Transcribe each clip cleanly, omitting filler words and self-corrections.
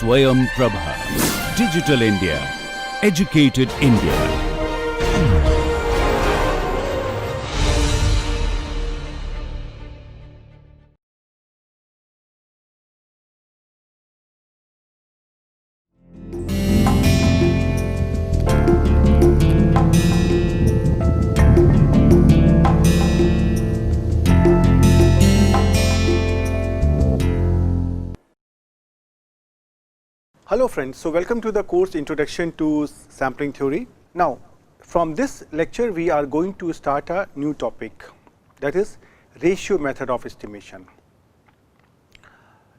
Swayam Prabha. Digital India. Educated India. Hello friends, so welcome to the course Introduction to Sampling Theory. Now, from this lecture we are going to start a new topic, that is ratio method of estimation.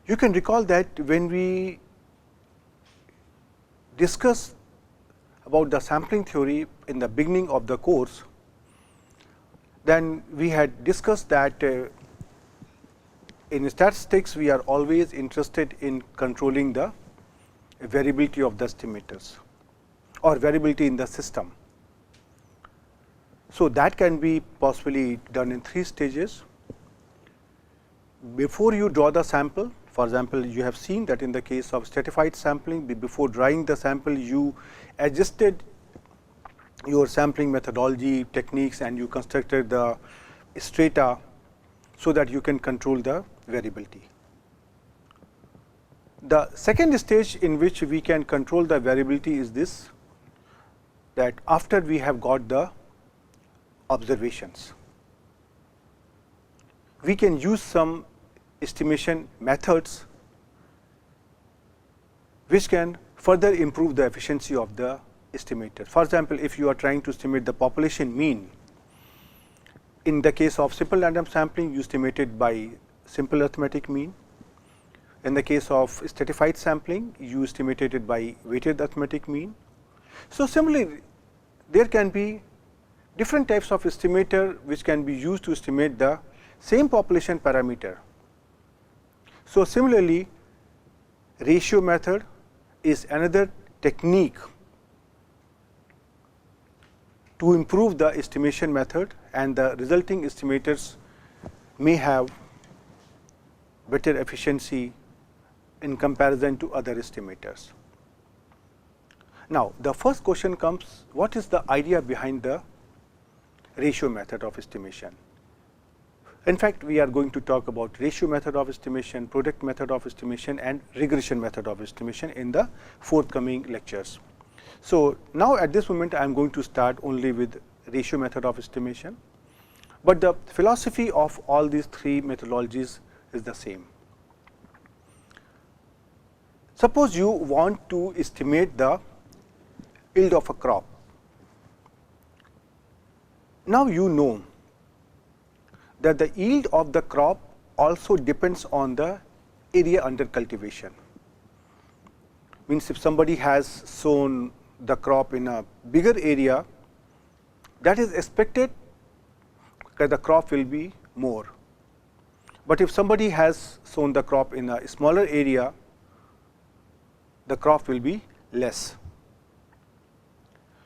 You can recall that when we discussed about the sampling theory in the beginning of the course, then we had discussed that in statistics we are always interested in controlling the variability of the estimators or variability in the system. So, that can be possibly done in 3 stages. Before you draw the sample, for example, you have seen that in the case of stratified sampling, before drawing the sample you adjusted your sampling methodology techniques and you constructed the strata so that you can control the variability. The second stage in which we can control the variability is this, that after we have got the observations, we can use some estimation methods which can further improve the efficiency of the estimator. For example, if you are trying to estimate the population mean, in the case of simple random sampling you estimate it by simple arithmetic mean. In the case of stratified sampling, you estimated it by weighted arithmetic mean. So, similarly, there can be different types of estimator which can be used to estimate the same population parameter. So, similarly, ratio method is another technique to improve the estimation method, and the resulting estimators may have better efficiency in comparison to other estimators. Now, the first question comes, what is the idea behind the ratio method of estimation? In fact, we are going to talk about ratio method of estimation, product method of estimation and regression method of estimation in the forthcoming lectures. So, now at this moment I am going to start only with ratio method of estimation, but the philosophy of all these 3 methodologies is the same. Suppose you want to estimate the yield of a crop. Now, you know that the yield of the crop also depends on the area under cultivation. Means if somebody has sown the crop in a bigger area, that is expected that the crop will be more. But if somebody has sown the crop in a smaller area, the crop will be less.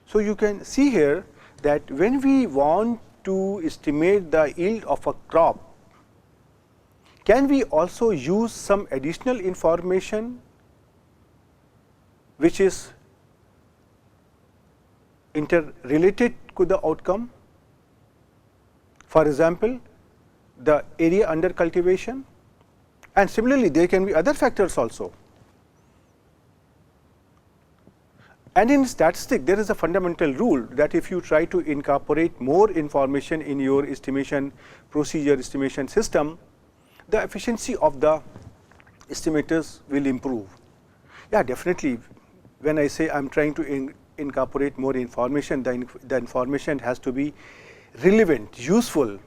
So, you can see here that when we want to estimate the yield of a crop, can we also use some additional information which is interrelated to the outcome? For example, the area under cultivation, and similarly there can be other factors also. And in statistics, there is a fundamental rule that if you try to incorporate more information in your estimation procedure, estimation system, the efficiency of the estimators will improve. Yeah, definitely. When I say I am trying to incorporate more information, the information has to be relevant, useful.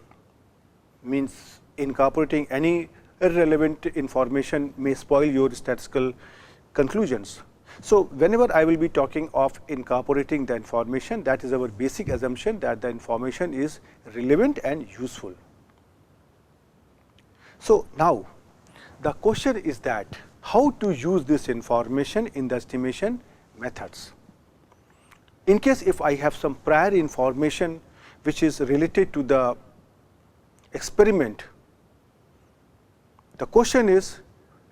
Means incorporating any irrelevant information may spoil your statistical conclusions. So, whenever I will be talking of incorporating the information, that is our basic assumption that the information is relevant and useful. So, now the question is that how to use this information in the estimation methods. In case if I have some prior information which is related to the experiment, the question is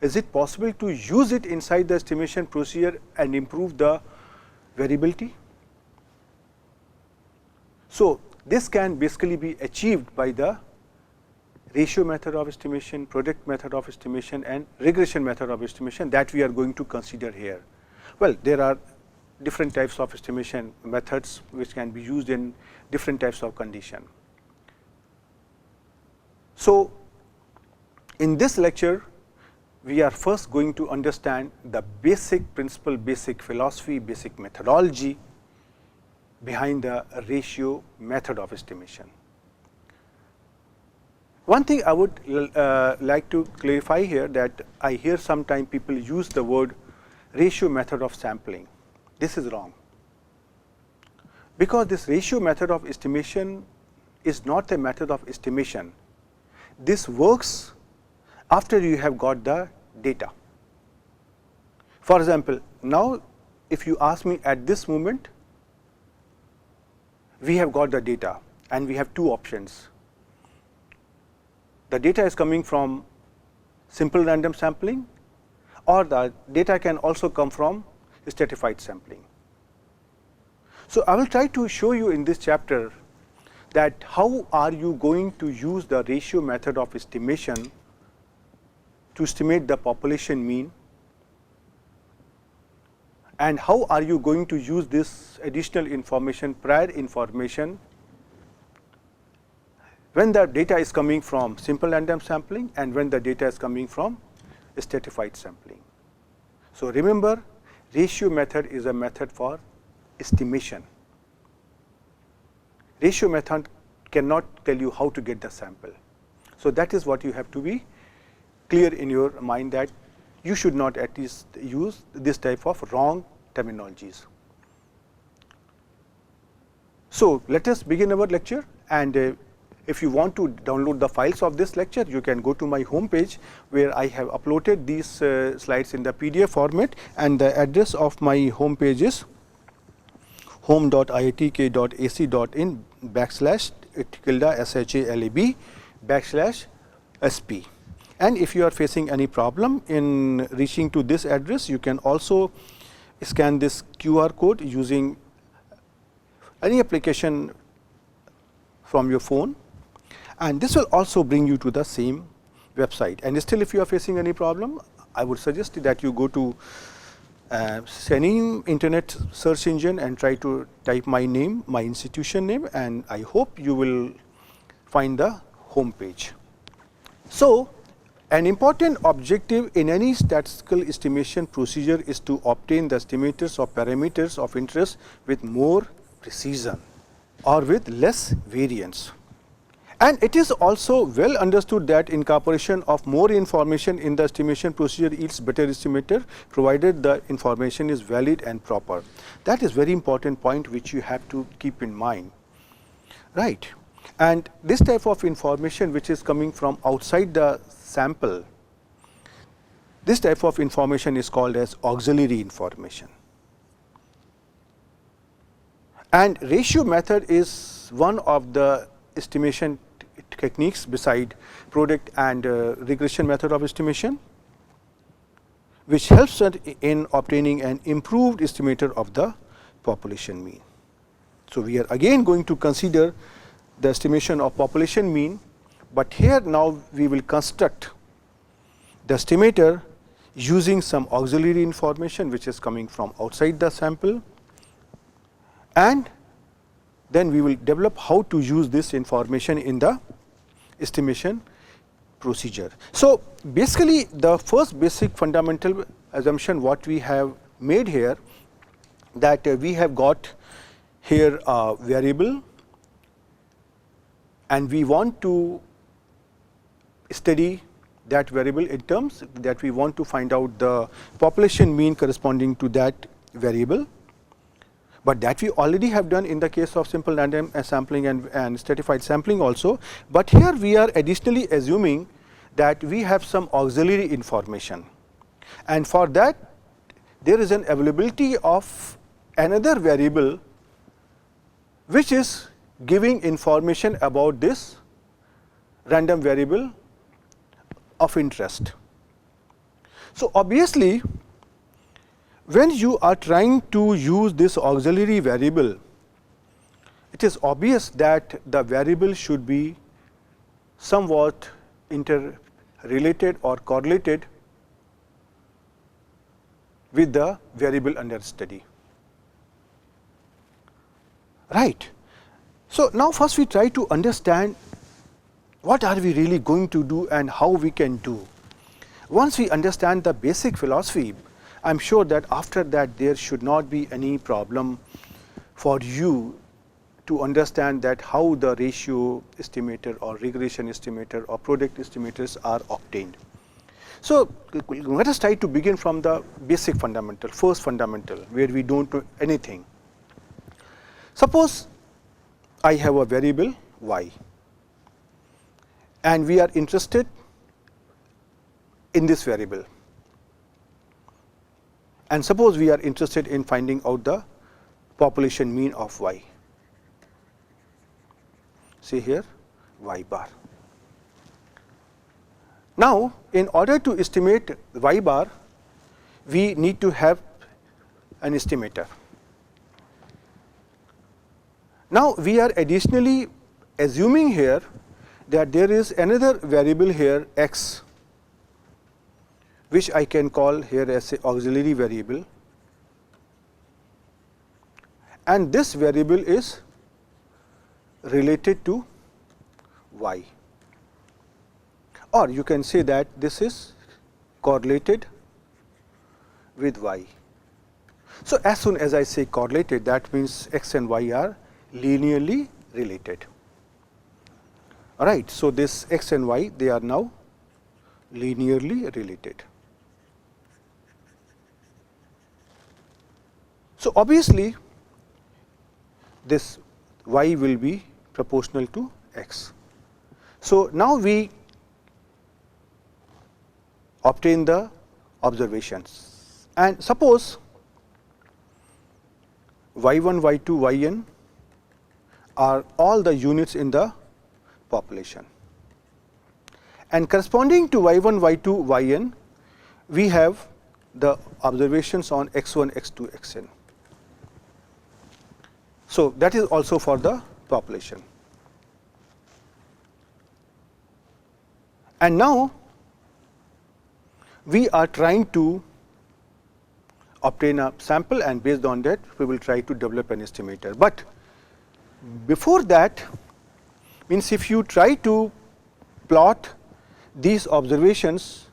is it possible to use it inside the estimation procedure and improve the variability? So, this can basically be achieved by the ratio method of estimation, product method of estimation and regression method of estimation that we are going to consider here. Well, there are different types of estimation methods which can be used in different types of condition. So, in this lecture, we are first going to understand the basic principle, basic philosophy, basic methodology behind the ratio method of estimation. One thing I would like to clarify here, that I hear sometimes people use the word ratio method of sampling. This is wrong, because this ratio method of estimation is not a method of estimation. This works after you have got the data. For example, now if you ask me at this moment, we have got the data and we have two options. The data is coming from simple random sampling, or the data can also come from stratified sampling. So, I will try to show you in this chapter that how are you going to use the ratio method of estimation to estimate the population mean, and how are you going to use this additional information, prior information, when the data is coming from simple random sampling and when the data is coming from stratified sampling. So, remember, ratio method is a method for estimation. Ratio method cannot tell you how to get the sample. So, that is what you have to be clear in your mind, that you should not at least use this type of wrong terminologies. So, let us begin our lecture, and if you want to download the files of this lecture, you can go to my home page where I have uploaded these slides in the PDF format, and the address of my home page is home.iitk.ac.in /SHALAB/SP. And if you are facing any problem in reaching to this address, you can also scan this QR code using any application from your phone, and this will also bring you to the same website. And still, if you are facing any problem, I would suggest that you go to any internet search engine and try to type my name, my institution name, and I hope you will find the home page. So, an important objective in any statistical estimation procedure is to obtain the estimators of parameters of interest with more precision or with less variance. And it is also well understood that incorporation of more information in the estimation procedure yields better estimator, provided the information is valid and proper. That is very important point which you have to keep in mind, right. And this type of information which is coming from outside the sample, this type of information is called as auxiliary information. And ratio method is one of the estimation techniques beside product and regression method of estimation, which helps us in obtaining an improved estimator of the population mean. So, we are again going to consider the estimation of population mean, but here now we will construct the estimator using some auxiliary information which is coming from outside the sample, and then we will develop how to use this information in the estimation procedure. So, basically the first basic fundamental assumption what we have made here, that we have got here a variable and we want to study that variable in terms that we want to find out the population mean corresponding to that variable. But that we already have done in the case of simple random sampling and stratified sampling also. But here we are additionally assuming that we have some auxiliary information, and for that there is an availability of another variable which is giving information about this random variable of interest. So, obviously, when you are trying to use this auxiliary variable, it is obvious that the variable should be somewhat interrelated or correlated with the variable under study. Right. So, now first we try to understand what are we really going to do and how we can do. Once we understand the basic philosophy, I am sure that after that there should not be any problem for you to understand that how the ratio estimator or regression estimator or product estimators are obtained. So, let us try to begin from the basic fundamental, first fundamental, where we do not know anything. Suppose I have a variable y and we are interested in this variable, and suppose we are interested in finding out the population mean of y, say here y bar. Now, in order to estimate y bar, we need to have an estimator. Now, we are additionally assuming here that there is another variable here x, which I can call here as a auxiliary variable, and this variable is related to y, or you can say that this is correlated with y. So, as soon as I say correlated, that means x and y are linearly related. All right. So, this x and y, they are now linearly related. So, obviously, this y will be proportional to x. So, now we obtain the observations, and suppose y1, y2, yn are all the units in the population, and corresponding to y1, y2, yn we have the observations on x1, x2, xn. So, that is also for the population. And now, we are trying to obtain a sample, and based on that we will try to develop an estimator. But before that, means if you try to plot these observations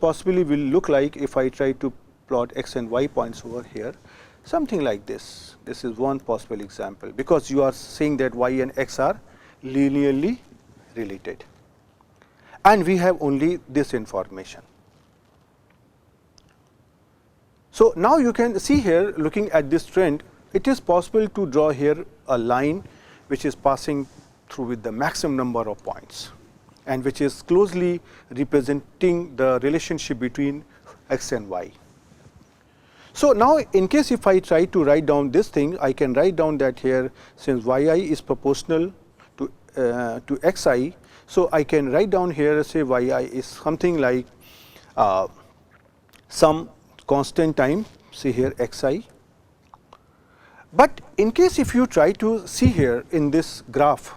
possibly will look like, if I try to plot x and y points over here, something like this. This is one possible example, because you are saying that y and x are linearly related, and we have only this information. So, now you can see here, looking at this trend, it is possible to draw here a line which is passing through with the maximum number of points, and which is closely representing the relationship between x and y. So, now in case if I try to write down this thing, I can write down that here, since yi is proportional to xi. So, I can write down here, say yi is something like some constant time, say here xi. But in case if you try to see here in this graph,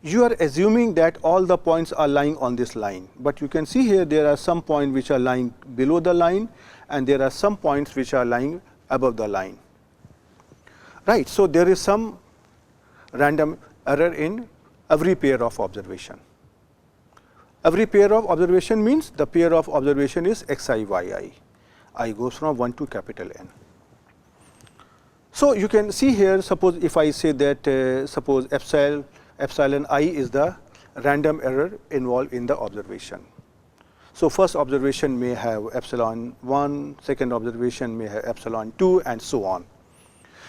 you are assuming that all the points are lying on this line, but you can see here there are some points which are lying below the line, and there are some points which are lying above the line. Right. So, there is some random error in every pair of observation. Every pair of observation means the pair of observation is xi, yi. I goes from 1 to capital N. So, you can see here, suppose if I say that suppose epsilon I is the random error involved in the observation. So, first observation may have epsilon 1, second observation may have epsilon 2, and so on.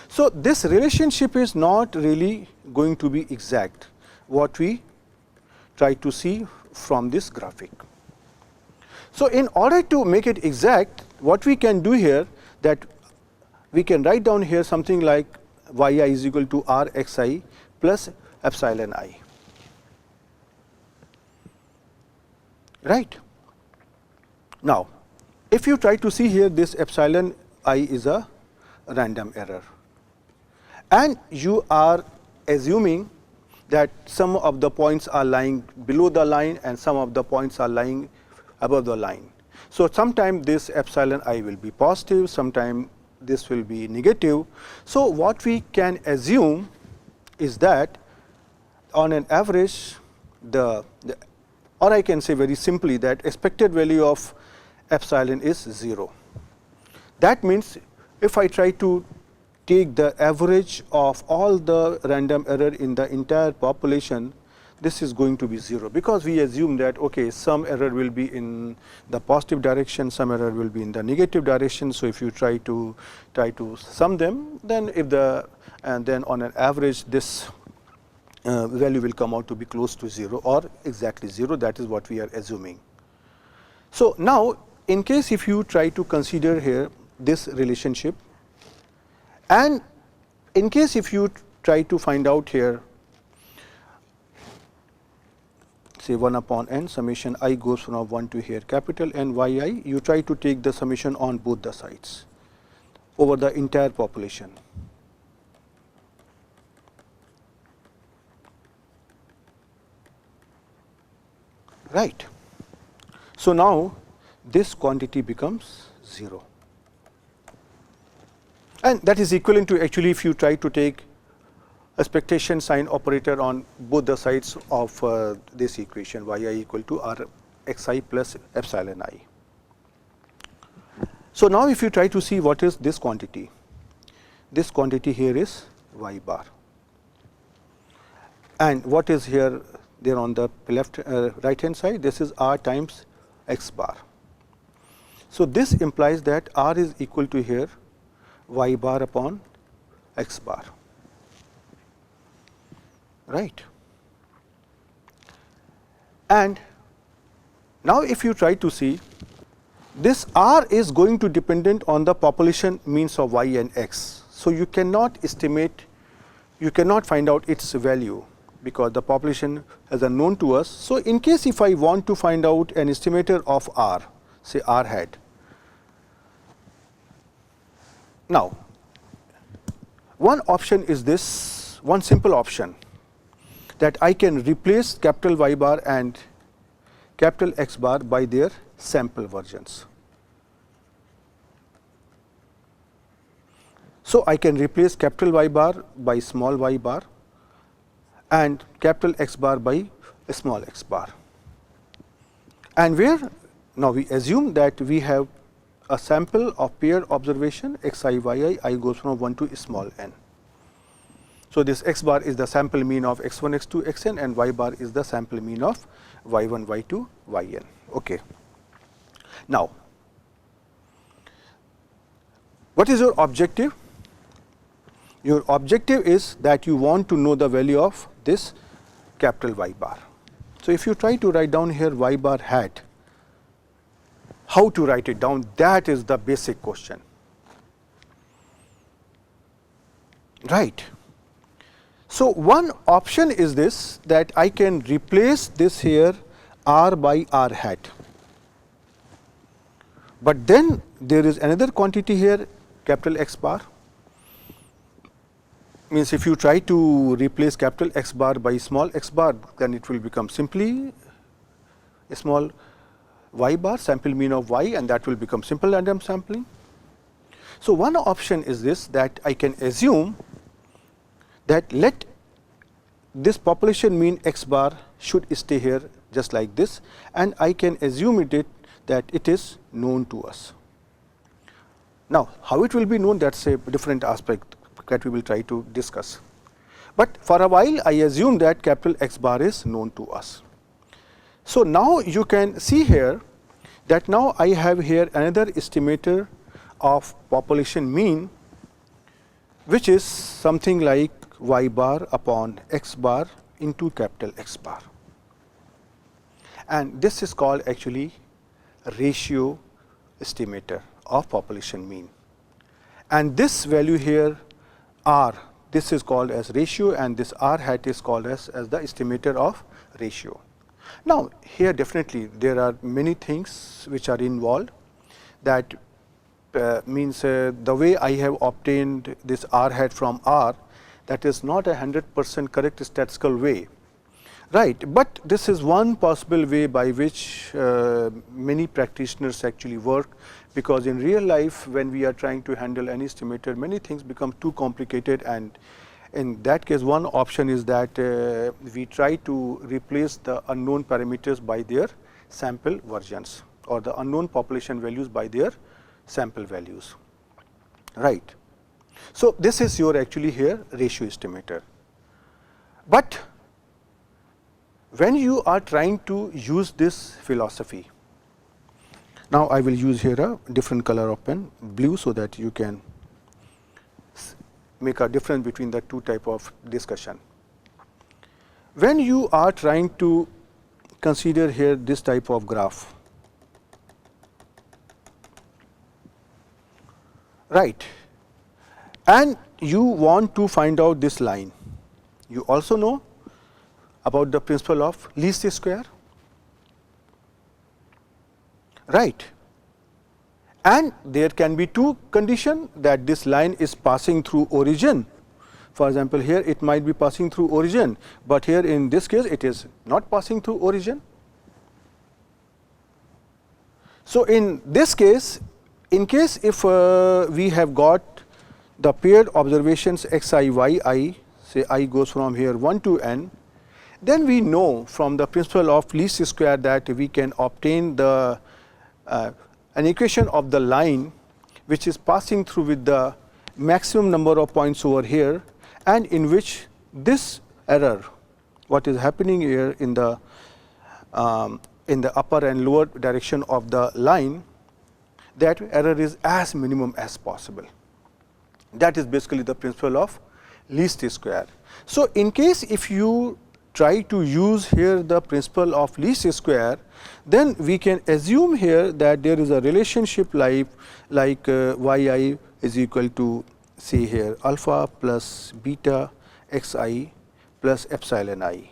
So, this relationship is not really going to be exact, what we try to see from this graphic. So, in order to make it exact, what we can do here, that we can write down here something like yi is equal to r xi plus epsilon I, right. Now, if you try to see here, this epsilon I is a random error, and you are assuming that some of the points are lying below the line and some of the points are lying above the line. So, sometime this epsilon I will be positive, sometime this will be negative. So, what we can assume is that on an average or I can say very simply that expected value of epsilon is 0. That means, if I try to take the average of all the random error in the entire population, this is going to be 0, because we assume that okay, some error will be in the positive direction, some error will be in the negative direction. So, if you try to sum them, then then on an average this value will come out to be close to 0 or exactly 0. That is what we are assuming. So, now in case if you try to consider here this relationship, and in case if you try to find out here, say 1 upon n summation I goes from 1 to here capital N y I, you try to take the summation on both the sides over the entire population. Right. So, now this quantity becomes 0, and that is equivalent to actually if you try to take expectation sign operator on both the sides of this equation y I equal to r x I plus epsilon I. So, now if you try to see what is this quantity here is y bar, and what is here there on the left right hand side, this is r times x bar. So, this implies that r is equal to here y bar upon x bar, right. And now, if you try to see, this r is going to dependent on the population means of y and x. So, you cannot estimate, you cannot find out its value, because the population is unknown to us. So, in case if I want to find out an estimator of r, say r hat. Now, one option is this, one simple option, that I can replace capital Y bar and capital X bar by their sample versions. So, I can replace capital Y bar by small y bar and capital X bar by small x bar, and where now we assume that we have a sample of pair observation x I y I goes from 1 to small n. So, this x bar is the sample mean of x1 x2 xn, and y bar is the sample mean of y1 y2 yn. Okay. Now, what is your objective? Your objective is that you want to know the value of this capital Y bar. So, if you try to write down here y bar hat, how to write it down, that is the basic question, right. So, one option is this, that I can replace this here r by r hat, but then there is another quantity here capital X bar. Means if you try to replace capital X bar by small x bar, then it will become simply a small y bar, sample mean of y, and that will become simple random sampling. So, one option is this, that I can assume that let this population mean x bar should stay here just like this, and I can assume that it is known to us. Now, how it will be known, that is a different aspect that we will try to discuss, but for a while I assume that capital X bar is known to us. So, now you can see here that now I have here another estimator of population mean, which is something like y bar upon x bar into capital X bar, and this is called actually ratio estimator of population mean, and this value here r, this is called as ratio, and this r hat is called as the estimator of ratio. Now, here definitely there are many things which are involved, that means the way I have obtained this r hat from R, that is not a 100% correct statistical way, right. But this is one possible way by which many practitioners actually work, because in real life when we are trying to handle any estimator, many things become too complicated, and in that case one option is that we try to replace the unknown parameters by their sample versions, or the unknown population values by their sample values, right. So, this is your actually here ratio estimator. But when you are trying to use this philosophy, now I will use here a different color of pen, blue, so that you can make a difference between the two type of discussion. When you are trying to consider here this type of graph, right, and you want to find out this line, you also know about the principle of least square, right, and there can be two conditions, that this line is passing through origin. For example, here it might be passing through origin, but here in this case it is not passing through origin. So, in this case, in case if we have got the paired observations x I, y I, say I goes from here 1 to n, then we know from the principle of least square that we can obtain the an equation of the line which is passing through with the maximum number of points over here, and in which this error, what is happening here in the upper and lower direction of the line, that error is as minimum as possible. That is basically the principle of least square. So, in case if you try to use here the principle of least square, then we can assume here that there is a relationship like y I is equal to, say here, alpha plus beta x I plus epsilon I,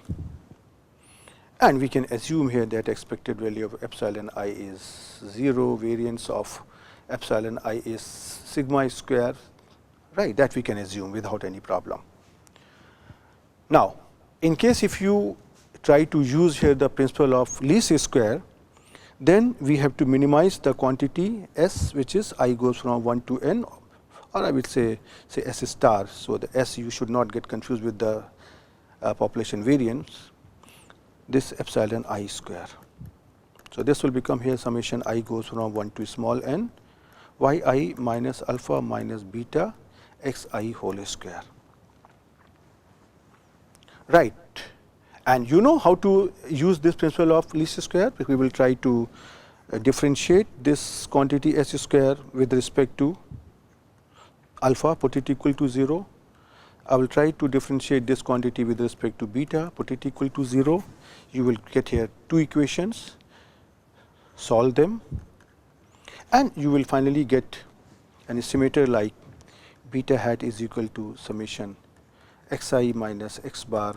and we can assume here that expected value of epsilon I is 0, variance of epsilon I is sigma square, right, that we can assume without any problem. Now, in case if you try to use here the principle of least square, then we have to minimize the quantity S, which is I goes from 1 to n, or I will say S star. So, the S you should not get confused with the population variance, this epsilon I square. So, this will become here summation I goes from 1 to small n, y I minus alpha minus beta x I whole square, right. And you know how to use this principle of least square. We will try to differentiate this quantity S square with respect to alpha, put it equal to 0. I will try to differentiate this quantity with respect to beta, put it equal to 0. You will get here two equations, solve them, and you will finally get an estimator like beta hat is equal to summation x I minus x bar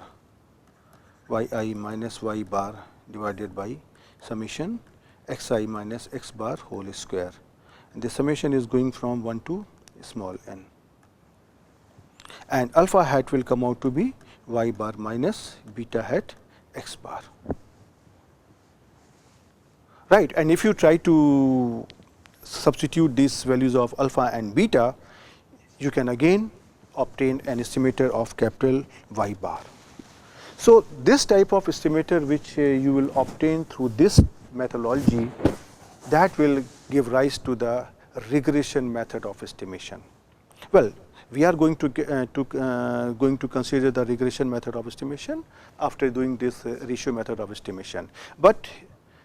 y I minus y bar divided by summation x I minus x bar whole square, and the summation is going from 1 to small n, and alpha hat will come out to be y bar minus beta hat x bar, right. And if you try to substitute these values of alpha and beta, you can again obtain an estimator of capital Y bar. So, this type of estimator which you will obtain through this methodology, that will give rise to the regression method of estimation. Well, we are going to consider the regression method of estimation after doing this ratio method of estimation. But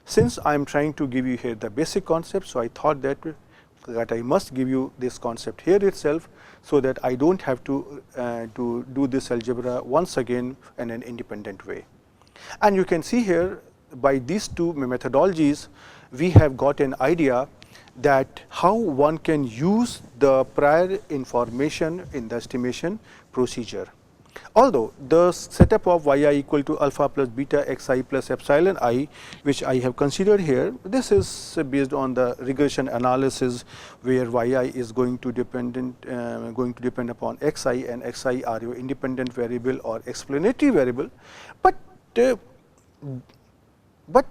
since I am trying to give you here the basic concept, so I thought that I must give you this concept here itself, so that I do not have to do this algebra once again in an independent way. And you can see here by these two methodologies, we have got an idea that how one can use the prior information in the estimation procedure. Although the setup of yi equal to alpha plus beta xi plus epsilon I, which I have considered here, this is based on the regression analysis where yi is going to depend upon xi, and xi are your independent variable or explanatory variable. But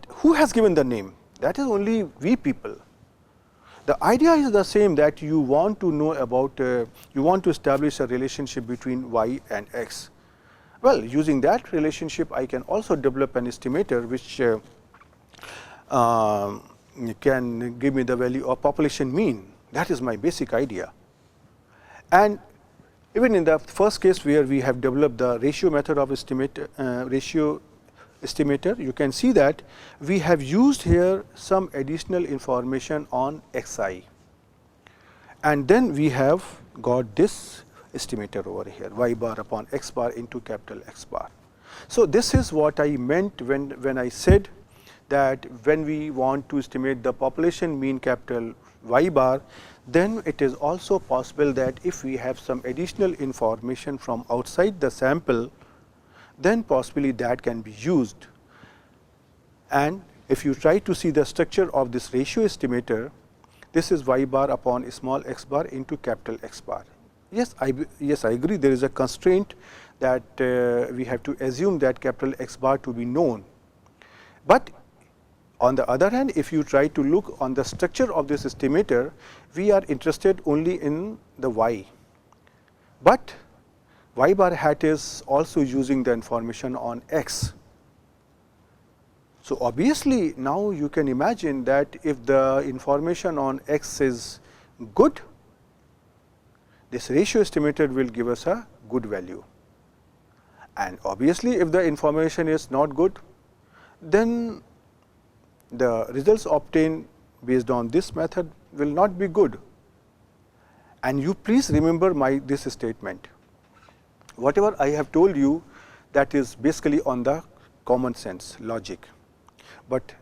who has given the name? That is only we people. The idea is the same, that you want to know about, you want to establish a relationship between y and x. Well, using that relationship, I can also develop an estimator which can give me the value of population mean. That is my basic idea. And even in the first case where we have developed the ratio method of ratio estimator, you can see that we have used here some additional information on xi, and then we have got this estimator over here, y bar upon x bar into capital X bar. So, this is what I meant when I said that when we want to estimate the population mean capital Y bar, then it is also possible that if we have some additional information from outside the sample, then possibly that can be used. And if you try to see the structure of this ratio estimator, this is y bar upon small x bar into capital X bar. Yes, I agree, there is a constraint that we have to assume that capital X bar to be known. But on the other hand, if you try to look on the structure of this estimator, we are interested only in the y. But y bar hat is also using the information on x. So, obviously, now you can imagine that if the information on x is good, this ratio estimator will give us a good value. And obviously, if the information is not good, then the results obtained based on this method will not be good. And you please remember this statement. Whatever I have told you, that is basically on the common sense logic. But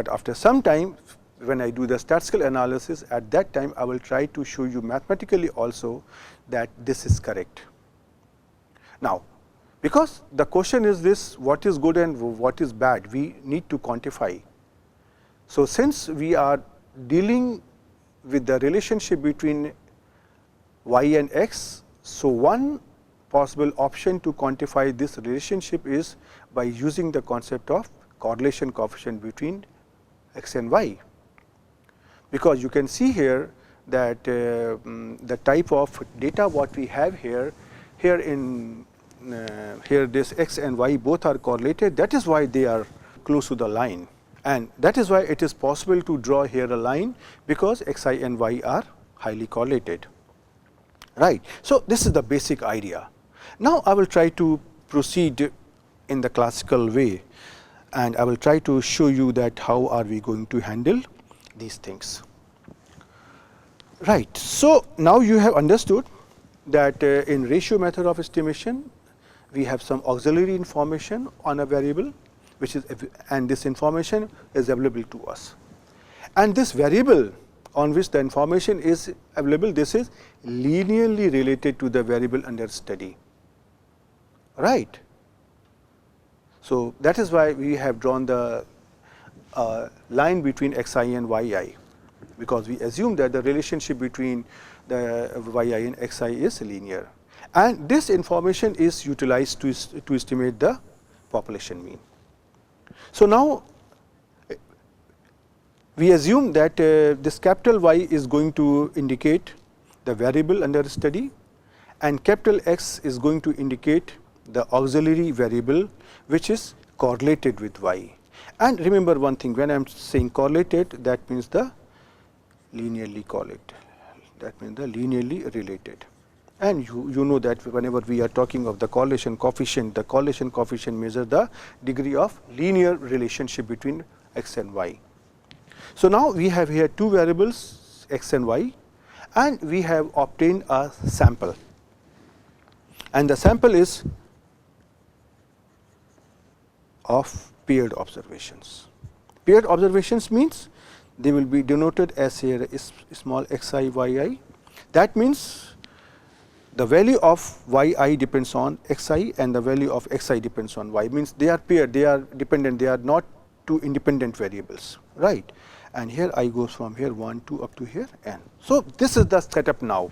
after some time, when I do the statistical analysis, at that time I will try to show you mathematically also that this is correct. Now, because the question is this, what is good and what is bad, we need to quantify. So, since we are dealing with the relationship between y and x, so one possible option to quantify this relationship is by using the concept of correlation coefficient between x and y. Because you can see here that the type of data what we have here this x and y both are correlated, that is why they are close to the line, and that is why it is possible to draw here a line, because xi and y are highly correlated, right. So, this is the basic idea. Now, I will try to proceed in the classical way, and I will try to show you that how are we going to handle these things. Right. So, now you have understood that in ratio method of estimation, we have some auxiliary information on a variable, which is, and this information is available to us. And this variable on which the information is available, this is linearly related to the variable under study, right. So, that is why we have drawn the line between xi and yi, because we assume that the relationship between the yi and xi is linear, and this information is utilized to estimate the population mean. So, now we assume that this capital Y is going to indicate the variable under study, and capital X is going to indicate the auxiliary variable which is correlated with y. And remember one thing, when I am saying correlated, that means the linearly correlated, that means the linearly related. And you know that whenever we are talking of the correlation coefficient measures the degree of linear relationship between x and y. So, now we have here two variables x and y, and we have obtained a sample, and the sample is of paired observations. Paired observations means they will be denoted as here small xi yi. That means the value of yi depends on xi and the value of xi depends on y, means they are paired, they are dependent, they are not two independent variables, right. And here I goes from here 1, 2 up to here n. So, this is the setup now,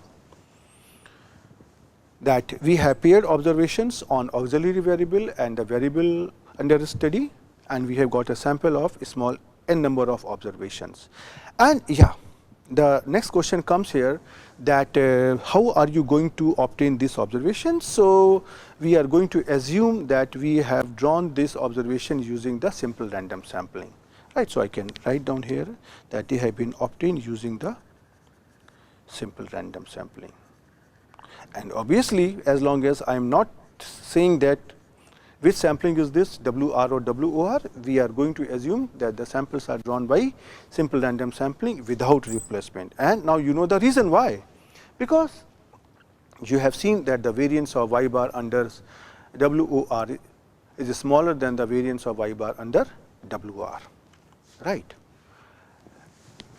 that we have paired observations on auxiliary variable and the variable under study, and we have got a sample of a small n number of observations. And yeah, the next question comes here, that how are you going to obtain this observation? So, we are going to assume that we have drawn this observation using the simple random sampling, right. So, I can write down here that they have been obtained using the simple random sampling. And obviously, as long as I am not saying that which sampling is this, WR or WOR, we are going to assume that the samples are drawn by simple random sampling without replacement. And now you know the reason why, because you have seen that the variance of y bar under WOR is smaller than the variance of y bar under WR, right.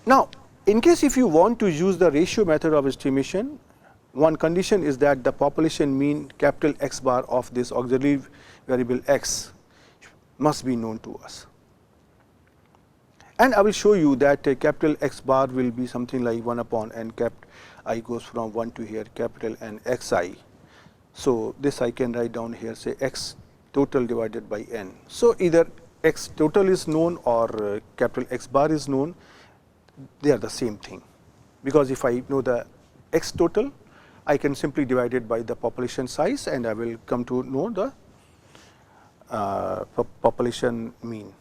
Now, in case if you want to use the ratio method of estimation, one condition is that the population mean capital X bar of this auxiliary variable x must be known to us. And I will show you that capital X bar will be something like 1 upon n cap I goes from 1 to here capital N xi. So, this I can write down here, say x total divided by n. So, either x total is known or capital X bar is known, they are the same thing, because if I know the x total, I can simply divide it by the population size and I will come to know the population mean.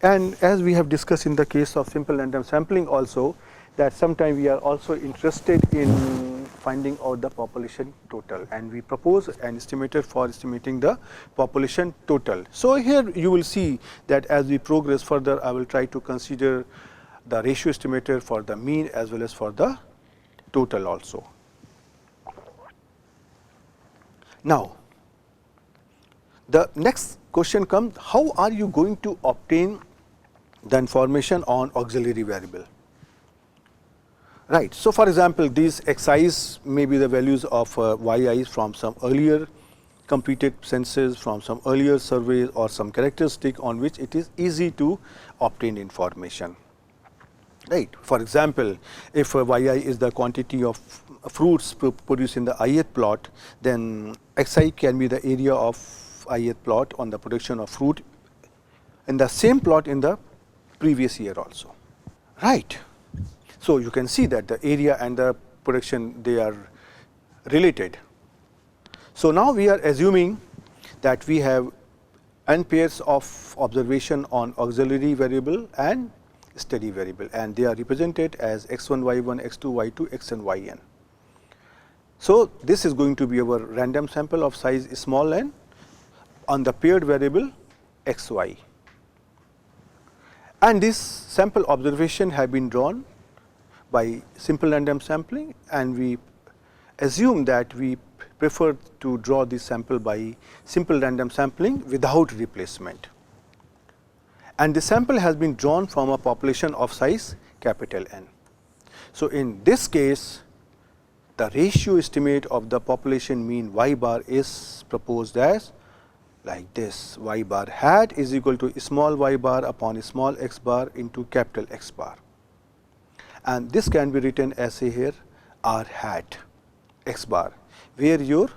And as we have discussed in the case of simple random sampling also, that sometimes we are also interested in finding out the population total, and we propose an estimator for estimating the population total. So, here you will see that as we progress further, I will try to consider the ratio estimator for the mean as well as for the total also. Now, the next question comes, how are you going to obtain the information on auxiliary variable, right. So, for example, these xi's may be the values of yi's from some earlier completed census, from some earlier surveys or some characteristic on which it is easy to obtain information, right. For example, if yi is the quantity of fruits produced in the ith plot, then xi can be the area of ith plot on the production of fruit in the same plot in the previous year also, right. So, you can see that the area and the production, they are related. So, now we are assuming that we have n pairs of observation on auxiliary variable and steady variable, and they are represented as x1 y1, x2 y2, xn yn. So, this is going to be our random sample of size small n on the paired variable xy, and this sample observation have been drawn by simple random sampling, and we assume that we prefer to draw this sample by simple random sampling without replacement, and the sample has been drawn from a population of size capital N. So, in this case, the ratio estimate of the population mean y bar is proposed as like this: y bar hat is equal to small y bar upon small x bar into capital X bar, and this can be written as, say here, r hat x bar, where your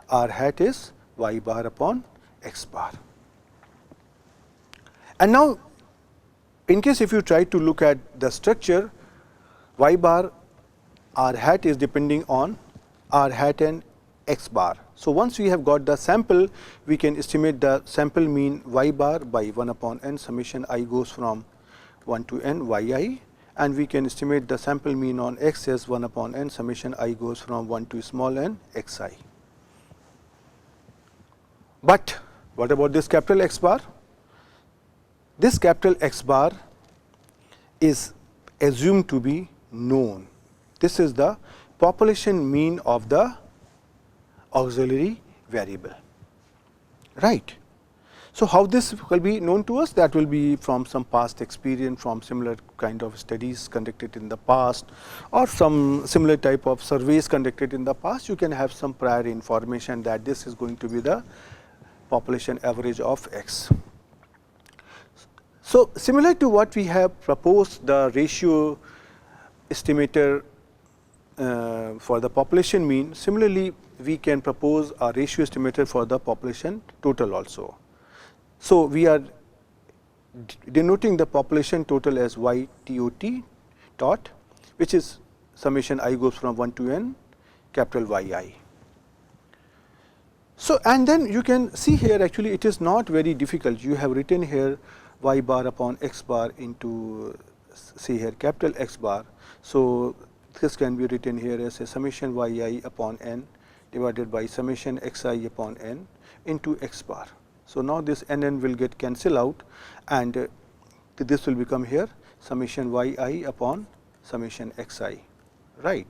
r hat is y bar upon x bar. And now, in case if you try to look at the structure, y bar r hat is depending on r hat and x bar. So, once we have got the sample, we can estimate the sample mean y bar by 1 upon n summation I goes from 1 to n yi, and we can estimate the sample mean on x as 1 upon n summation I goes from 1 to small n xi. But what about this capital X bar? This capital X bar is assumed to be known. This is the population mean of the auxiliary variable, right. So, how this will be known to us? That will be from some past experience, from similar kind of studies conducted in the past, or some similar type of surveys conducted in the past. You can have some prior information that this is going to be the population average of X. So, similar to what we have proposed, the ratio estimator for the population mean, similarly we can propose a ratio estimator for the population total also. So, we are denoting the population total as y tot dot, which is summation I goes from 1 to n capital Y I. So, and then you can see here, actually it is not very difficult. You have written here y bar upon x bar into, say here, capital X bar. So, this can be written here as a summation y I upon n divided by summation x I upon n into x bar. So, now this n n will get cancel out, and this will become here summation y I upon summation x I, right.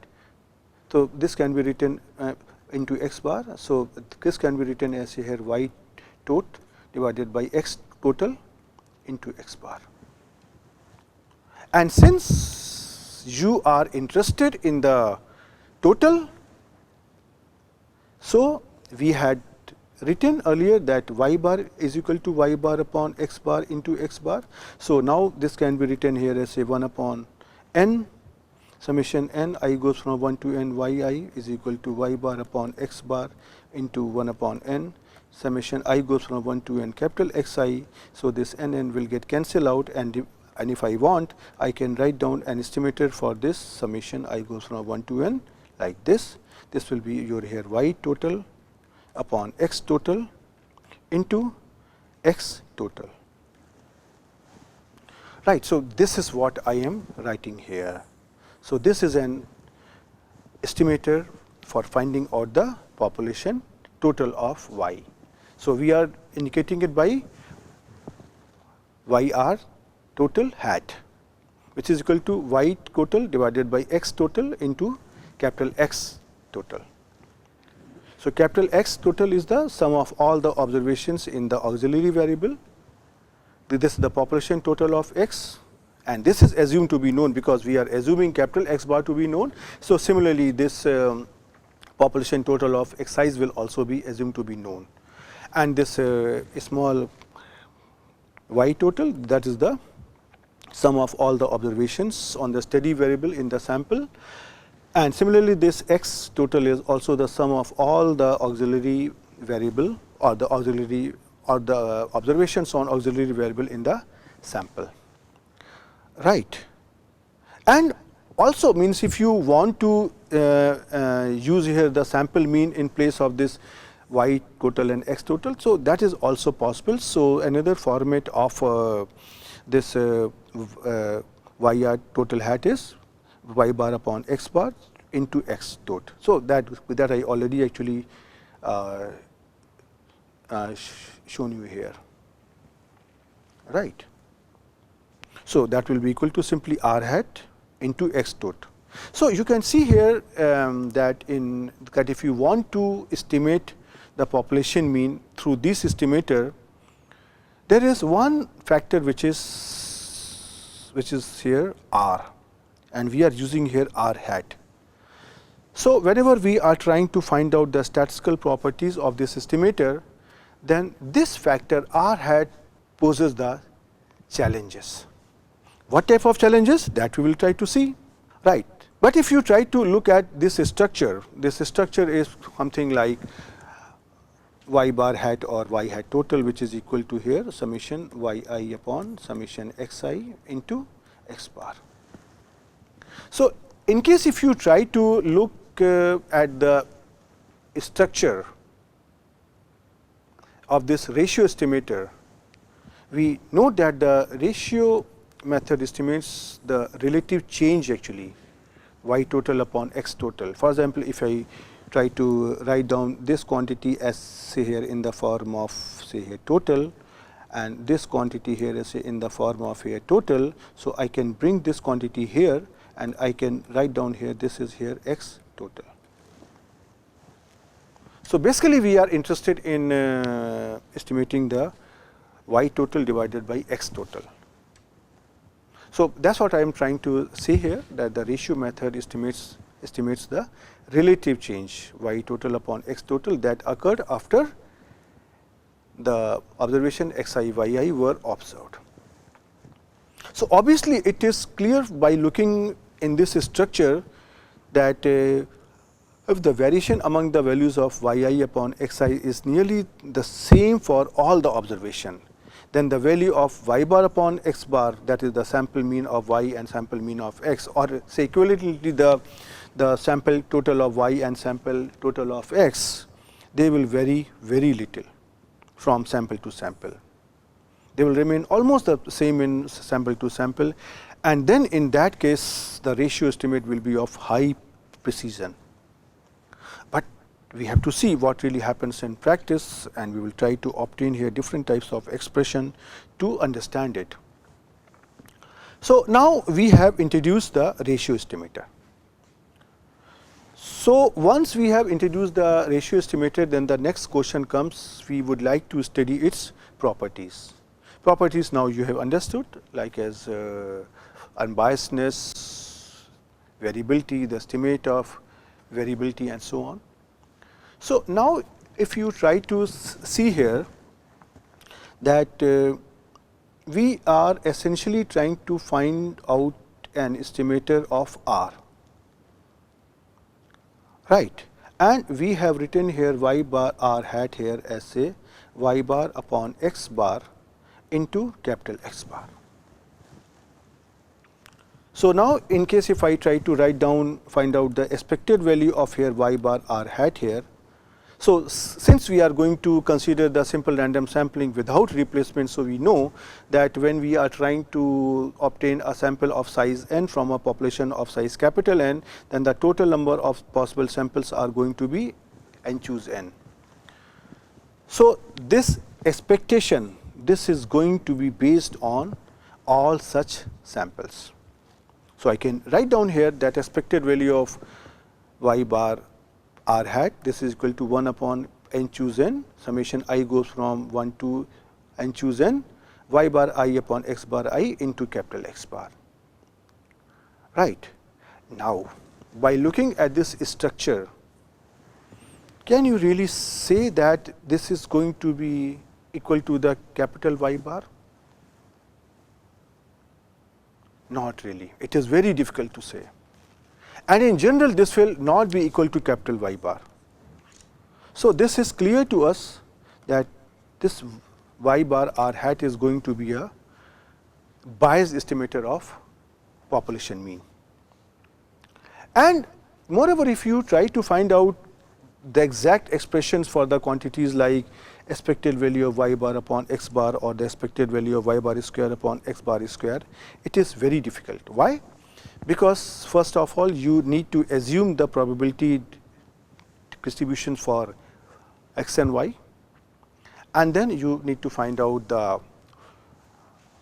So, this can be written into x bar. So, this can be written as here y tot divided by x total into x bar. And since you are interested in the total, so we had written earlier that y bar is equal to y bar upon x bar into x bar. So, now this can be written here as a 1 upon n summation n I goes from 1 to n y I is equal to y bar upon x bar into 1 upon n summation I goes from 1 to n capital X I. So, this n n will get cancel out, and if I want, I can write down an estimator for this summation I goes from 1 to n like this. This will be your here y total upon x total into x total, right. So, this is what I am writing here. So, this is an estimator for finding out the population total of y. So, we are indicating it by y r total hat, which is equal to y total divided by x total into capital X total. So, capital X total is the sum of all the observations in the auxiliary variable. This is the population total of X, and this is assumed to be known because we are assuming capital X bar to be known. So, similarly, this population total of X size will also be assumed to be known, and this small y total, that is the sum of all the observations on the steady variable in the sample. And similarly, this x total is also the sum of all the auxiliary variable or the auxiliary or the observations on auxiliary variable in the sample, right. And also means if you want to use here the sample mean in place of this y total and x total, so that is also possible. So, another format of this y r total hat is y bar upon x bar into x dot. So, that I already actually shown you here, right. So, that will be equal to simply r hat into x dot. So, you can see here that if you want to estimate the population mean through this estimator, there is one factor which is here r, and we are using here r hat. So, whenever we are trying to find out the statistical properties of this estimator, then this factor r hat poses the challenges. What type of challenges? That we will try to see, right. But if you try to look at this structure is something like y bar hat or y hat total, which is equal to here summation y I upon summation x I into x bar. So, in case if you try to look at the structure of this ratio estimator, we know that the ratio method estimates the relative change actually y total upon x total. For example, if I try to write down this quantity as say here in the form of say here total, and this quantity here is in the form of here total. So, I can bring this quantity here and I can write down here this is here x total. So, basically we are interested in estimating the y total divided by x total. So, that is what I am trying to say here, that the ratio method estimates the relative change y total upon x total that occurred after the observation x I, y I were observed. So, obviously, it is clear by looking in this structure that if the variation among the values of y I upon x I is nearly the same for all the observation, then the value of y bar upon x bar, that is the sample mean of y and sample mean of x, or say equivalently the sample total of y and sample total of x, they will vary very little from sample to sample. They will remain almost the same in sample to sample, and then in that case the ratio estimate will be of high precision. But we have to see what really happens in practice, and we will try to obtain here different types of expression to understand it. So, now we have introduced the ratio estimator. So, once we have introduced the ratio estimator, then the next question comes, we would like to study its properties. Properties now you have understood, like as unbiasedness, variability, the estimate of variability and so on. So, now if you try to see here that we are essentially trying to find out an estimator of R, right, and we have written here y bar R hat here as say y bar upon x bar into capital X bar. So, now in case if I try to write down, find out the expected value of here y bar R hat here. So, since we are going to consider the simple random sampling without replacement, so we know that when we are trying to obtain a sample of size n from a population of size capital N, then the total number of possible samples are going to be n choose n. So, this expectation, this is going to be based on all such samples. So, I can write down here that expected value of y bar R hat, this is equal to 1 upon n choose n, summation I goes from 1 to n choose n, y bar I upon x bar I into capital X bar, right. Now, by looking at this structure, can you really say that this is going to be equal to the capital Y bar? Not really, it is very difficult to say, and in general this will not be equal to capital Y bar. So, this is clear to us that this y bar R hat is going to be a biased estimator of population mean. And moreover, if you try to find out the exact expressions for the quantities like expected value of y bar upon x bar or the expected value of y bar square upon x bar square, it is very difficult. Why? Because first of all you need to assume the probability distributions for x and y, and then you need to find out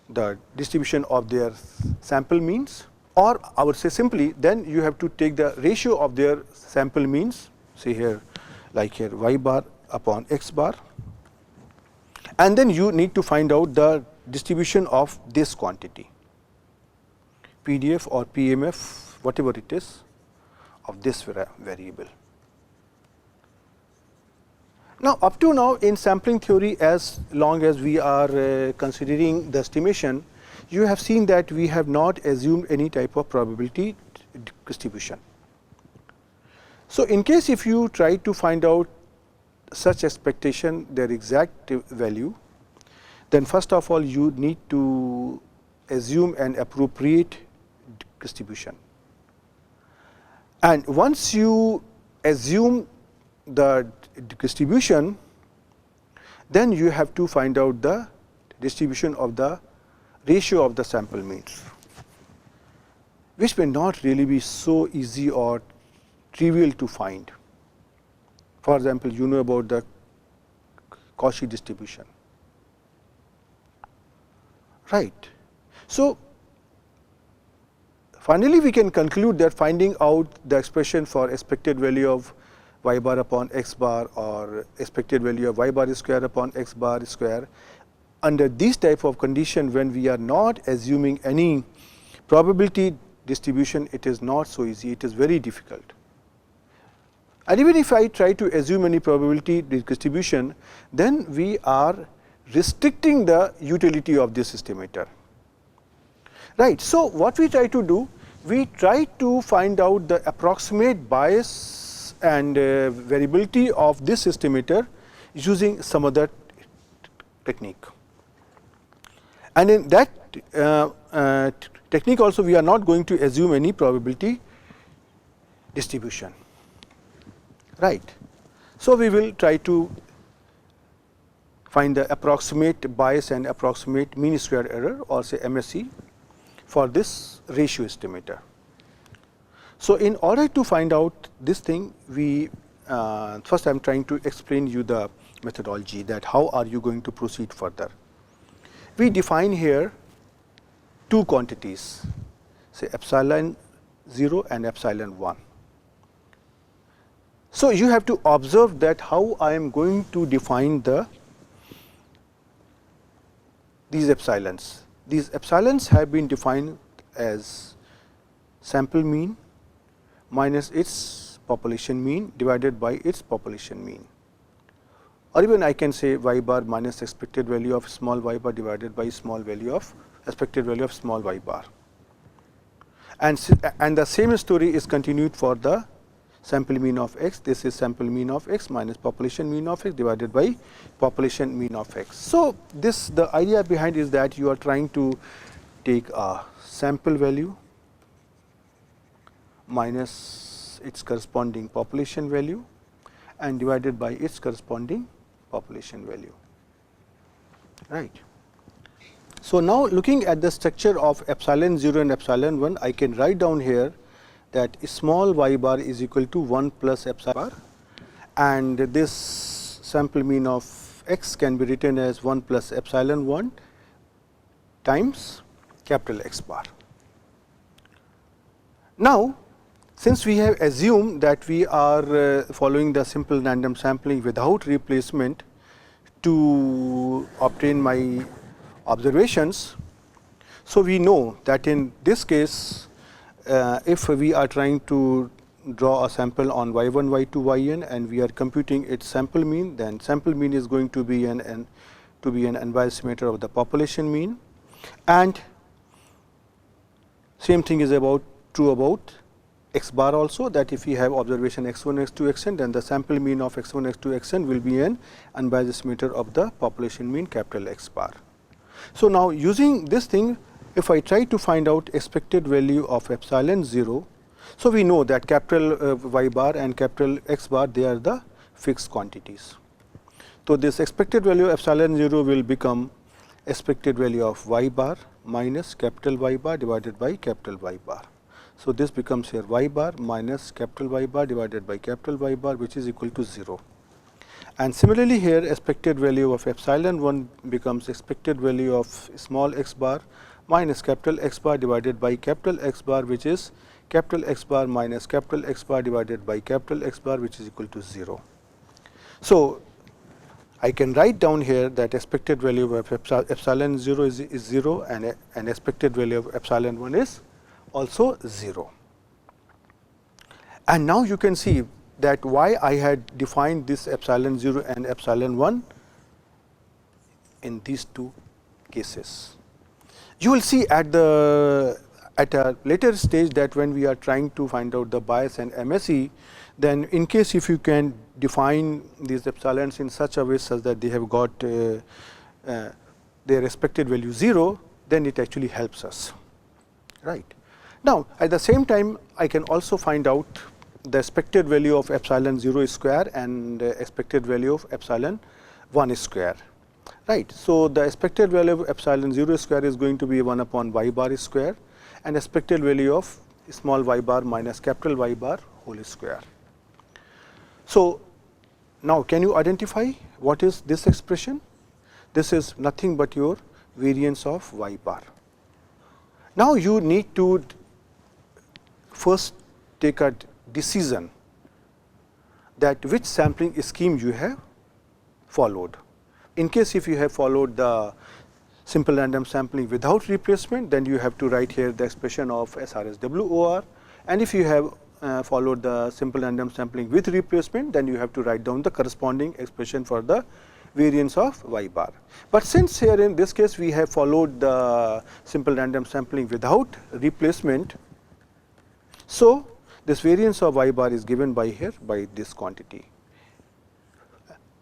the distribution of their sample means, or I would say simply then you have to take the ratio of their sample means, say here like here y bar upon x bar, and then you need to find out the distribution of this quantity PDF or PMF, whatever it is, of this variable. Now, up to now in sampling theory, as long as we are considering the estimation, you have seen that we have not assumed any type of probability distribution. So, in case if you try to find out such expectation their exact value, then first of all you need to assume an appropriate distribution, and once you assume the distribution, then you have to find out the distribution of the ratio of the sample means, which may not really be so easy or trivial to find. For example, you know about the Cauchy distribution, right. So, finally, we can conclude that finding out the expression for expected value of y bar upon x bar or expected value of y bar square upon x bar square under these type of condition, when we are not assuming any probability distribution, it is not so easy, it is very difficult. And even if I try to assume any probability distribution, then we are restricting the utility of this estimator. Right. So, what we try to do, we try to find out the approximate bias and variability of this estimator using some other technique. And in that technique also, we are not going to assume any probability distribution. Right. So, we will try to find the approximate bias and approximate mean square error, or say MSE, for this ratio estimator. So, in order to find out this thing, we first I am trying to explain you the methodology, that how are you going to proceed further. We define here two quantities, say epsilon 0 and epsilon 1. So, you have to observe that how I am going to define these epsilons. These epsilons have been defined as sample mean minus its population mean divided by its population mean, or even I can say y bar minus expected value of small y bar divided by small value of expected value of small y bar. And the same story is continued for the sample mean of x. This is sample mean of x minus population mean of x divided by population mean of x. So, the idea behind is that you are trying to take a sample value minus its corresponding population value and divided by its corresponding population value. Right. So, now looking at the structure of epsilon 0 and epsilon 1, I can write down here that small y bar is equal to 1 plus epsilon bar, and this sample mean of x can be written as 1 plus epsilon 1 times capital X bar. Now, since we have assumed that we are following the simple random sampling without replacement to obtain my observations, so we know that in this case, if we are trying to draw a sample on y1, y2, yn, and we are computing its sample mean, then sample mean is going to be an unbiased estimator of the population mean, and same thing is true about x bar also, that if we have observation x1, x2, xn, then the sample mean of x1, x2, xn will be an unbiased estimator of the population mean capital X bar. So, now using this thing, if I try to find out expected value of epsilon 0, so we know that capital Y bar and capital X bar, they are the fixed quantities. So, this expected value of epsilon 0 will become expected value of y bar minus capital Y bar divided by capital Y bar. So, this becomes here y bar minus capital Y bar divided by capital Y bar, which is equal to 0. And similarly, here expected value of epsilon 1 becomes expected value of small x bar minus capital X bar divided by capital X bar, which is capital X bar minus capital X bar divided by capital X bar, which is equal to 0. So, I can write down here that expected value of epsilon 0 is 0, and expected value of epsilon 1 is also 0. And now you can see that why I had defined this epsilon 0 and epsilon 1 in these two cases. You will see at a later stage that when we are trying to find out the bias and MSE, then in case if you can define these epsilons in such a way such that they have got their expected value 0, then it actually helps us. Right. Now, at the same time, I can also find out the expected value of epsilon 0 square and expected value of epsilon 1 square. Right. So, the expected value of epsilon 0 square is going to be 1 upon y bar square, and expected value of small y bar minus capital Y bar whole square. So, now can you identify what is this expression? This is nothing but your variance of y bar. Now, you need to first take a decision that which sampling scheme you have followed, in case if you have followed the simple random sampling without replacement, then you have to write here the expression of SRSWOR, and if you have followed the simple random sampling with replacement, then you have to write down the corresponding expression for the variance of y bar. But since here in this case we have followed the simple random sampling without replacement, so this variance of y bar is given by here by this quantity,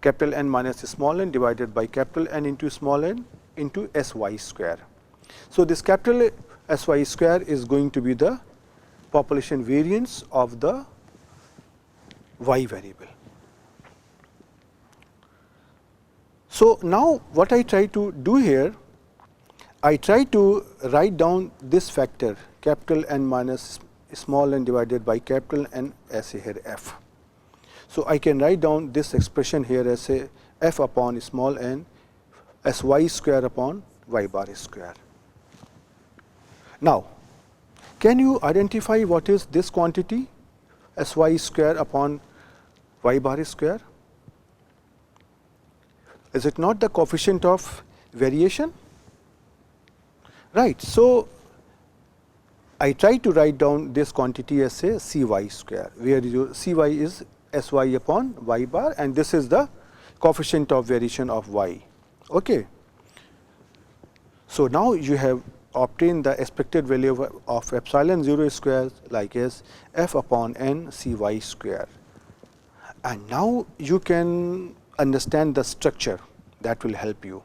capital N minus small n divided by capital N into small n into Sy square. So, this capital Sy square is going to be the population variance of the y variable. So, now what I try to do here, I try to write down this factor capital N minus small n divided by capital N as a here f. So, I can write down this expression here as a f upon small n as y square upon y bar square. Now, can you identify what is this quantity as y square upon y bar square? Is it not the coefficient of variation? Right. So, I try to write down this quantity as a Cy square, where your Cy is Sy upon y bar, and this is the coefficient of variation of y. Okay. So, now you have obtained the expected value of epsilon 0 square like as f upon n Cy square, and now you can understand the structure that will help you.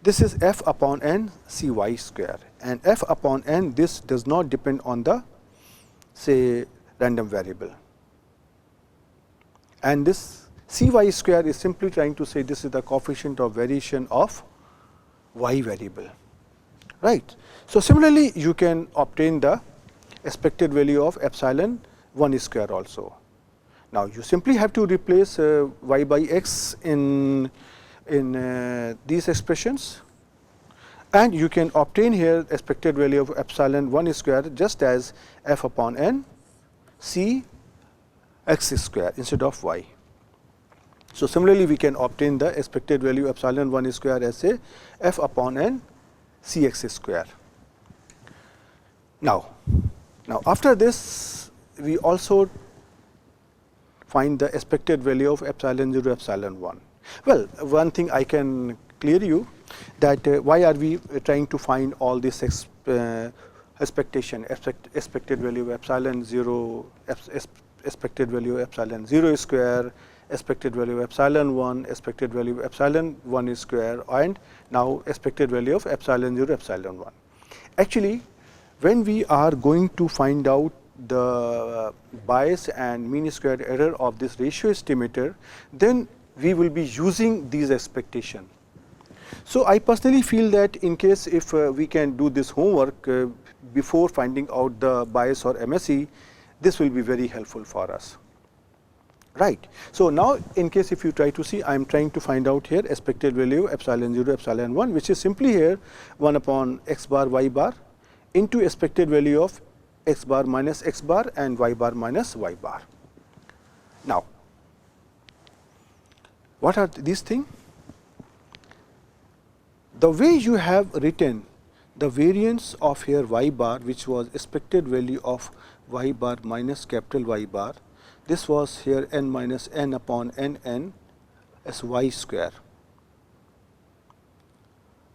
This is f upon n Cy square, and f upon n, this does not depend on the say random variable, and this Cy square is simply trying to say this is the coefficient of variation of y variable, right. So, similarly you can obtain the expected value of epsilon 1 square also. Now, you simply have to replace y by x in these expressions, and you can obtain here expected value of epsilon 1 square just as f upon n c x square instead of y. So, similarly we can obtain the expected value epsilon 1 square as a f upon n c x square. Now, after this we also find the expected value of epsilon 0 epsilon 1. Well, one thing I can clear you that why are we trying to find all this expected value of epsilon 0, expected value of epsilon 0 square, expected value of epsilon 1, expected value of epsilon 1 square, and now expected value of epsilon 0 epsilon 1. Actually, when we are going to find out the bias and mean squared error of this ratio estimator, then we will be using these expectations. So, I personally feel that in case if we can do this homework before finding out the bias or MSE, this will be very helpful for us, right. So, now in case if you try to see, I am trying to find out here expected value epsilon 0 epsilon 1, which is simply here 1 upon x bar y bar into expected value of x bar minus x bar and y bar minus y bar. Now, what are these things? The way you have written the variance of here y bar, which was expected value of y bar minus capital Y bar, this was here n minus n upon n n as y square,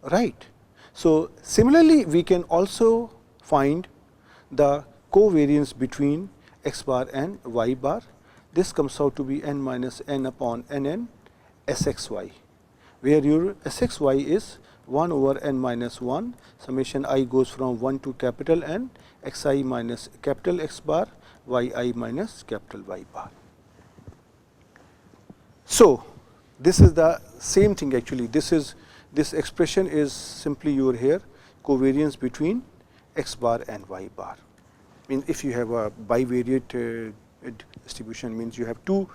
right. So, similarly we can also find the covariance between x bar and y bar. This comes out to be n minus n upon n n Sxy, where your Sxy is 1 over n minus 1 summation I goes from 1 to capital N xi minus capital X bar yi minus capital Y bar. So, this is the same thing actually. This expression is simply your here covariance between x bar and y bar. Means if you have a bivariate distribution, means you have two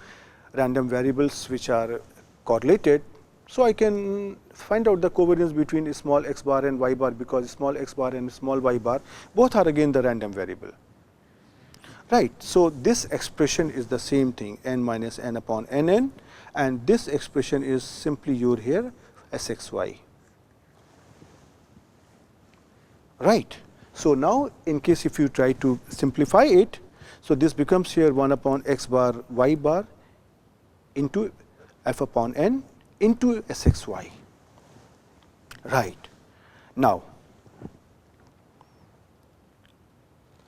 random variables which are correlated. So, I can find out the covariance between small x bar and y bar, because small x bar and small y bar both are again the random variable, right. So, this expression is the same thing, n minus n upon n n, and this expression is simply your here Sxy, right. So, now in case if you try to simplify it, so this becomes here 1 upon x bar y bar into f upon n into Sxy, right. Now,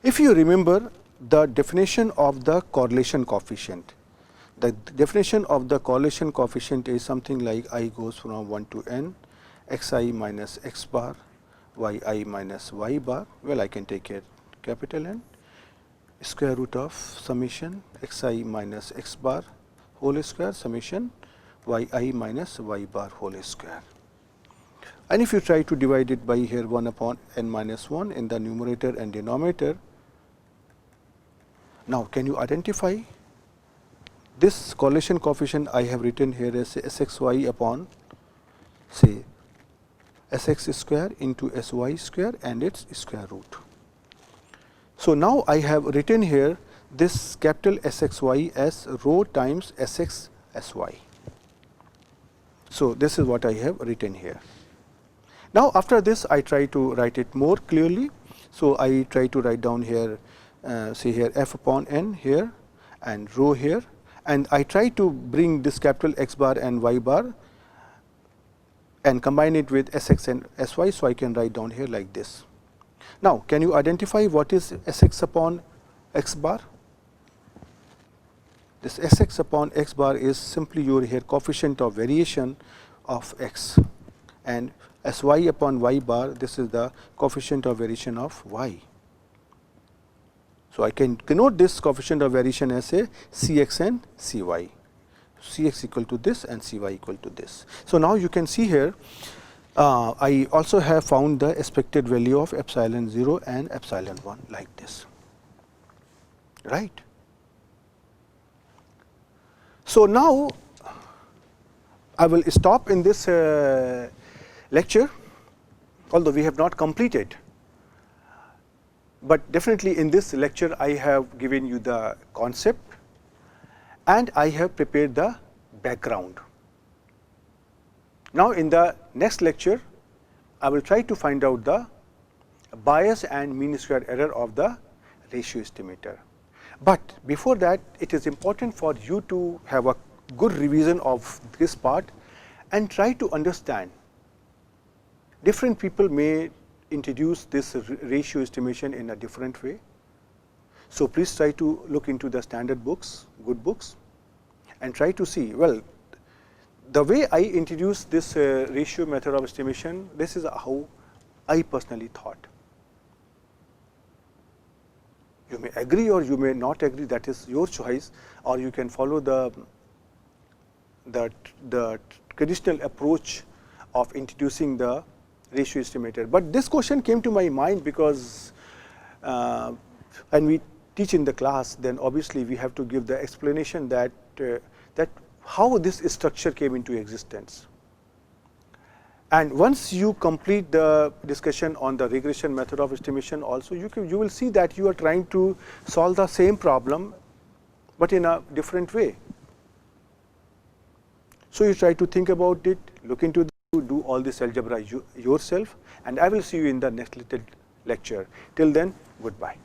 if you remember the definition of the correlation coefficient, the definition of the correlation coefficient is something like I goes from 1 to n, xi minus x bar, yi minus y bar. Well, I can take a capital N, square root of summation xi minus x bar whole square summation yi minus y bar whole square. And if you try to divide it by here 1 upon n minus 1 in the numerator and denominator, now can you identify this correlation coefficient I have written here as Sxy upon say Sx square into Sy square and its square root. So, now I have written here this capital Sxy as rho times Sx Sy. So, this is what I have written here. Now, after this I try to write it more clearly. So, I try to write down here say here f upon n here and rho here, and I try to bring this capital X bar and Y bar and combine it with Sx and Sy. So, I can write down here like this. Now, can you identify what is Sx upon x bar? This Sx upon x bar is simply your here coefficient of variation of x, and Sy upon y bar, this is the coefficient of variation of y. So, I can denote this coefficient of variation as a Cx and Cy, Cx equal to this and Cy equal to this. So, now you can see here I also have found the expected value of epsilon 0 and epsilon 1 like this, right. So, now I will stop in this lecture, although we have not completed, but definitely in this lecture I have given you the concept and I have prepared the background. Now, in the next lecture I will try to find out the bias and mean square error of the ratio estimator. But before that, it is important for you to have a good revision of this part and try to understand. Different people may introduce this ratio estimation in a different way. So, please try to look into the standard books, good books, and try to see, well, the way I introduce this ratio method of estimation, this is how I personally thought. You may agree or you may not agree, that is your choice, or you can follow the traditional approach of introducing the ratio estimator. But this question came to my mind because when we teach in the class, then obviously we have to give the explanation that how this structure came into existence. And once you complete the discussion on the regression method of estimation also, you will see that you are trying to solve the same problem, but in a different way. So, you try to think about it, look into do all this algebra yourself, and I will see you in the next little lecture. Till then, goodbye.